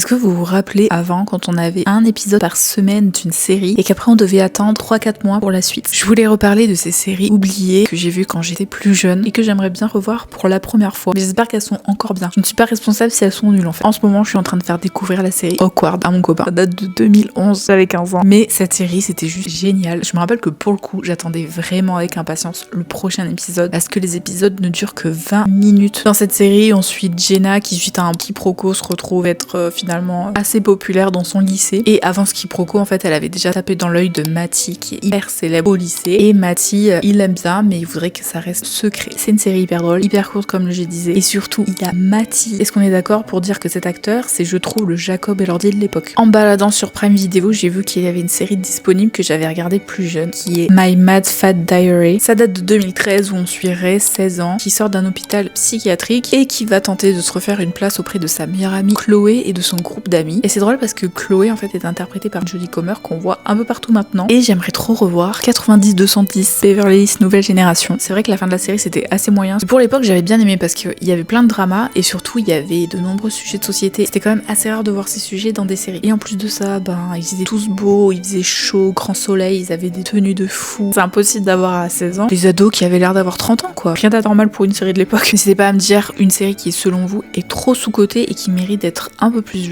Est-ce que vous vous rappelez avant quand on avait un épisode par semaine d'une série et qu'après on devait attendre 3-4 mois pour la suite? Je voulais reparler de ces séries oubliées que j'ai vues quand j'étais plus jeune et que j'aimerais bien revoir pour la première fois. Mais j'espère qu'elles sont encore bien. Je ne suis pas responsable si elles sont nulles en fait. En ce moment je suis en train de faire découvrir la série Awkward à mon copain. Ça date de 2011, j'avais 15 ans. Mais cette série c'était juste génial. Je me rappelle que pour le coup j'attendais vraiment avec impatience le prochain épisode parce que les épisodes ne durent que 20 minutes. Dans cette série on suit Jenna qui suite à un quiproquo se retrouve être finalement assez populaire dans son lycée. Et avant ce quiproquo, en fait, elle avait déjà tapé dans l'œil de Matty, qui est hyper célèbre au lycée. Et Matty, il l'aime bien, mais il voudrait que ça reste secret. C'est une série hyper drôle, hyper courte, comme je disais. Et surtout, il y a Matty. Est-ce qu'on est d'accord pour dire que cet acteur, c'est, je trouve, le Jacob Elordi de l'époque? En baladant sur Prime Video, j'ai vu qu'il y avait une série disponible que j'avais regardée plus jeune, qui est My Mad Fat Diary. Ça date de 2013, où on suivrait 16 ans, qui sort d'un hôpital psychiatrique et qui va tenter de se refaire une place auprès de sa meilleure amie Chloé et de son groupe d'amis. Et c'est drôle parce que Chloé en fait est interprétée par Jodie Comer qu'on voit un peu partout maintenant. Et j'aimerais trop revoir 90-210 Beverly Hills Nouvelle Génération. C'est vrai que la fin de la série c'était assez moyen. Pour l'époque j'avais bien aimé parce qu'il y avait plein de dramas et surtout il y avait de nombreux sujets de société. C'était quand même assez rare de voir ces sujets dans des séries. Et en plus de ça, ils étaient tous beaux, il faisait chaud, grand soleil, ils avaient des tenues de fou. C'est impossible d'avoir à 16 ans des ados qui avaient l'air d'avoir 30 ans quoi. Rien d'anormal pour une série de l'époque. N'hésitez pas à me dire une série qui selon vous est trop sous-cotée et qui mérite d'être un peu plus vue.